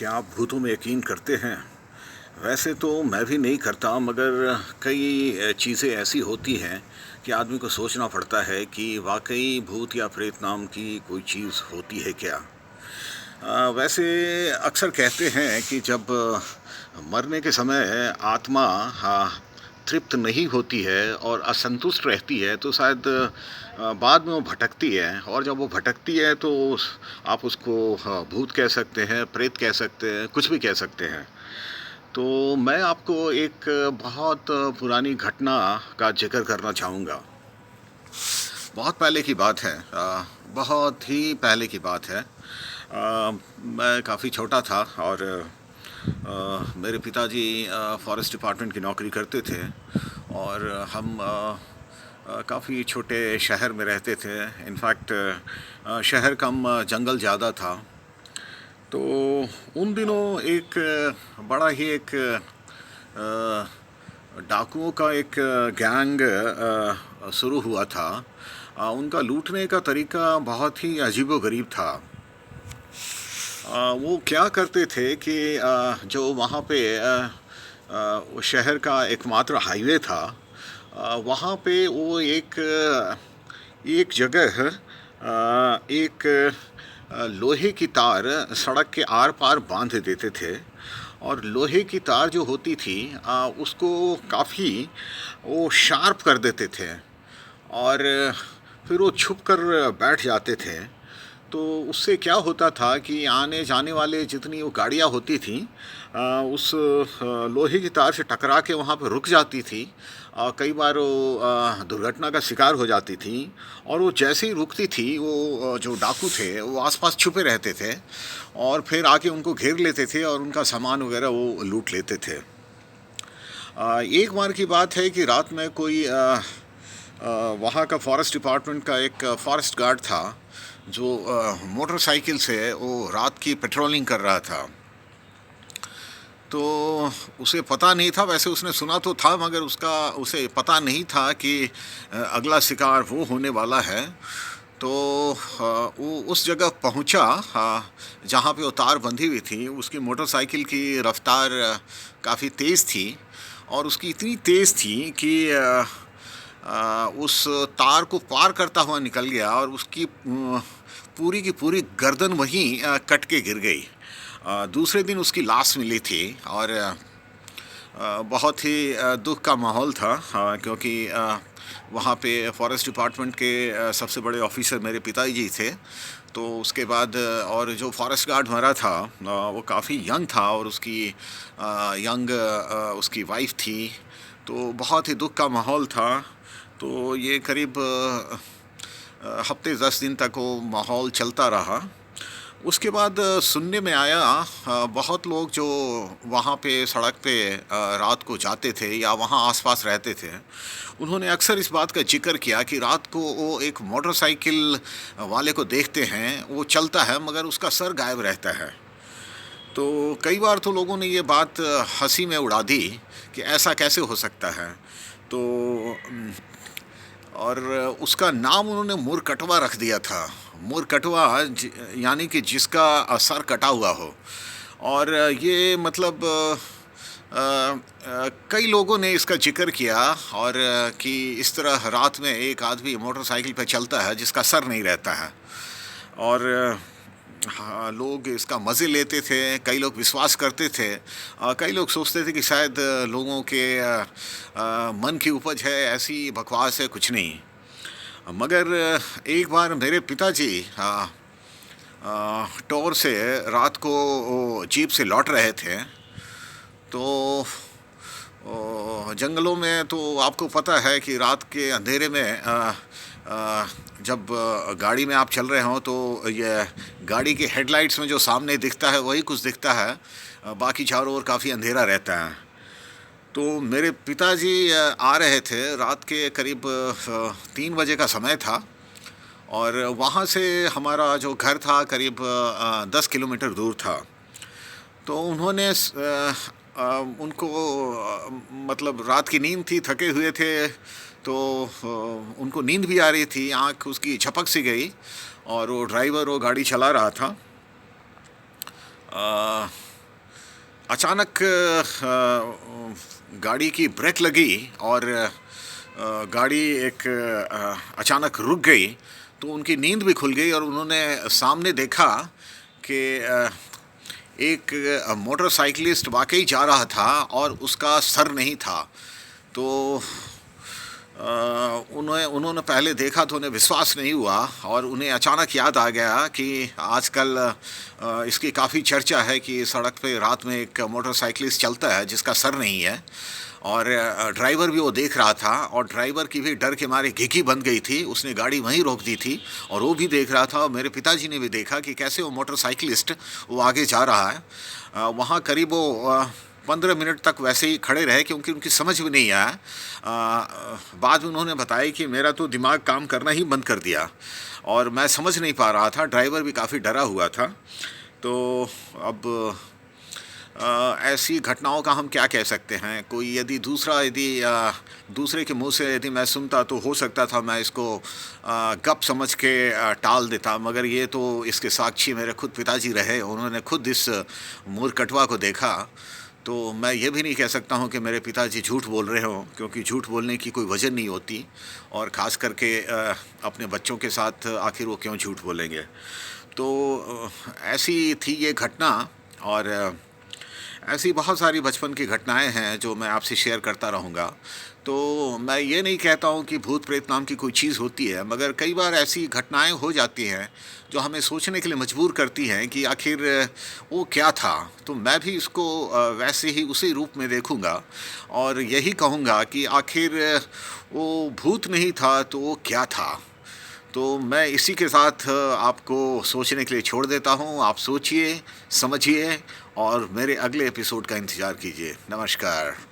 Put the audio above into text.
क्या आप भूतों में यकीन करते हैं? वैसे तो मैं भी नहीं करता, मगर कई चीज़ें ऐसी होती हैं कि आदमी को सोचना पड़ता है कि वाक़ई भूत या प्रेत नाम की कोई चीज़ होती है क्या? वैसे अक्सर कहते हैं कि जब मरने के समय आत्मा तृप्त नहीं होती है और असंतुष्ट रहती है, तो शायद बाद में वो भटकती है, और जब वो भटकती है तो आप उसको भूत कह सकते हैं, प्रेत कह सकते हैं, कुछ भी कह सकते हैं। तो मैं आपको एक बहुत पुरानी घटना का ज़िक्र करना चाहूँगा। बहुत पहले की बात है, बहुत ही पहले की बात है। मैं काफ़ी छोटा था, और मेरे पिताजी फॉरेस्ट डिपार्टमेंट की नौकरी करते थे, और हम काफ़ी छोटे शहर में रहते थे। इनफैक्ट शहर कम जंगल ज़्यादा था। तो उन दिनों एक बड़ा ही एक डाकुओं का एक गैंग शुरू हुआ था। उनका लूटने का तरीका बहुत ही अजीबो-गरीब था। वो क्या करते थे कि जो वहाँ पे वो शहर का एकमात्र हाईवे था, वहाँ पे वो एक जगह एक लोहे की तार सड़क के आर-पार बाँध देते थे, और लोहे की तार जो होती थी उसको काफ़ी वो शार्प कर देते थे, और फिर वो छुप कर बैठ जाते थे। तो उससे क्या होता था कि आने जाने वाले जितनी वो गाड़ियाँ होती थीं, उस लोहे की तार से टकरा के वहाँ पे रुक जाती थी। कई बार वो दुर्घटना का शिकार हो जाती थी, और वो जैसे ही रुकती थी, वो जो डाकू थे वो आसपास छुपे रहते थे, और फिर आके उनको घेर लेते थे और उनका सामान वगैरह वो लूट लेते थे। एक बार की बात है कि रात में कोई वहाँ का फॉरेस्ट डिपार्टमेंट का एक फॉरेस्ट गार्ड था, जो मोटरसाइकिल से वो रात की पेट्रोलिंग कर रहा था। तो उसे पता नहीं था, वैसे उसने सुना तो था, मगर उसे पता नहीं था कि अगला शिकार वो होने वाला है। तो वो उस जगह पहुँचा जहाँ पे वो तार बंधी हुई थी। उसकी मोटरसाइकिल की रफ़्तार काफ़ी तेज़ थी, और उसकी इतनी तेज़ थी कि उस तार को पार करता हुआ निकल गया, और उसकी पूरी की पूरी गर्दन वहीं कट के गिर गई। दूसरे दिन उसकी लाश मिली थी, और बहुत ही दुख का माहौल था, क्योंकि वहाँ पे फॉरेस्ट डिपार्टमेंट के सबसे बड़े ऑफिसर मेरे पिताजी थे। तो उसके बाद और जो फॉरेस्ट गार्ड मरा था, वो काफ़ी यंग था, और उसकी यंग उसकी वाइफ थी। तो बहुत ही दुख का माहौल था। तो ये करीब हफ्ते 10 दिन तक वो माहौल चलता रहा। उसके बाद सुनने में आया, बहुत लोग जो वहाँ पे सड़क पे रात को जाते थे या वहाँ आसपास रहते थे, उन्होंने अक्सर इस बात का जिक्र किया कि रात को वो एक मोटरसाइकिल वाले को देखते हैं, वो चलता है मगर उसका सर गायब रहता है। तो कई बार तो लोगों ने ये बात हंसी में उड़ा दी कि ऐसा कैसे हो सकता है। तो और उसका नाम उन्होंने मुरकटवा रख दिया था। मुरकटवा यानी कि जिसका सर कटा हुआ हो। और ये मतलब कई लोगों ने इसका जिक्र किया, और कि इस तरह रात में एक आदमी मोटरसाइकिल पे चलता है जिसका सर नहीं रहता है, और हाँ, लोग इसका मज़े लेते थे, कई लोग विश्वास करते थे, कई लोग सोचते थे कि शायद लोगों के मन की उपज है, ऐसी बकवास है, कुछ नहीं। मगर एक बार मेरे पिताजी टौर से रात को वो जीप से लौट रहे थे। तो जंगलों में तो आपको पता है कि रात के अंधेरे में जब गाड़ी में आप चल रहे हों, तो ये गाड़ी के हेडलाइट्स में जो सामने दिखता है वही कुछ दिखता है, बाकी चारों ओर काफ़ी अंधेरा रहता है। तो मेरे पिताजी आ रहे थे, रात के करीब 3 बजे का समय था, और वहाँ से हमारा जो घर था करीब 10 किलोमीटर दूर था। तो उन्होंने उनको मतलब रात की नींद थी, थके हुए थे, तो उनको नींद भी आ रही थी, आँख उसकी झपक सी गई, और वो ड्राइवर वो गाड़ी चला रहा था। अचानक गाड़ी की ब्रेक लगी और गाड़ी अचानक रुक गई, तो उनकी नींद भी खुल गई और उन्होंने सामने देखा कि एक मोटरसाइकिलिस्ट वाकई जा रहा था और उसका सर नहीं था। तो उन्हें उन्होंने पहले देखा तो उन्हें विश्वास नहीं हुआ और उन्हें अचानक याद आ गया कि आजकल इसकी काफ़ी चर्चा है कि सड़क पे रात में एक मोटरसाइकिलिस्ट चलता है जिसका सर नहीं है। और ड्राइवर भी वो देख रहा था और ड्राइवर की भी डर के मारे घिघी बन गई थी, उसने गाड़ी वहीं रोक दी थी और वो भी देख रहा था और मेरे पिताजी ने भी देखा कि कैसे वो मोटरसाइकिलिस्ट वो आगे जा रहा है। वहाँ करीब वो 15 मिनट तक वैसे ही खड़े रहे क्योंकि उनकी समझ में नहीं आया। बाद में उन्होंने बताया कि मेरा तो दिमाग काम करना ही बंद कर दिया और मैं समझ नहीं पा रहा था, ड्राइवर भी काफ़ी डरा हुआ था। तो अब ऐसी घटनाओं का हम क्या कह सकते हैं? कोई यदि दूसरे के मुंह से यदि मैं सुनता तो हो सकता था मैं इसको गप समझ के टाल देता, मगर ये तो इसके साक्षी मेरे खुद पिताजी रहे, उन्होंने खुद इस मूर्खटवा को देखा। तो मैं ये भी नहीं कह सकता हूँ कि मेरे पिताजी झूठ बोल रहे हों, क्योंकि झूठ बोलने की कोई वजह नहीं होती और ख़ास करके अपने बच्चों के साथ आखिर वो क्यों झूठ बोलेंगे। तो ऐसी थी ये घटना और ऐसी बहुत सारी बचपन की घटनाएं हैं जो मैं आपसे शेयर करता रहूँगा। तो मैं ये नहीं कहता हूँ कि भूत प्रेत नाम की कोई चीज़ होती है, मगर कई बार ऐसी घटनाएं हो जाती हैं जो हमें सोचने के लिए मजबूर करती हैं कि आखिर वो क्या था। तो मैं भी इसको वैसे ही उसी रूप में देखूँगा और यही कहूँगा कि आखिर वो भूत नहीं था तो वो क्या था। तो मैं इसी के साथ आपको सोचने के लिए छोड़ देता हूँ। आप सोचिए, समझिए और मेरे अगले एपिसोड का इंतज़ार कीजिए। नमस्कार।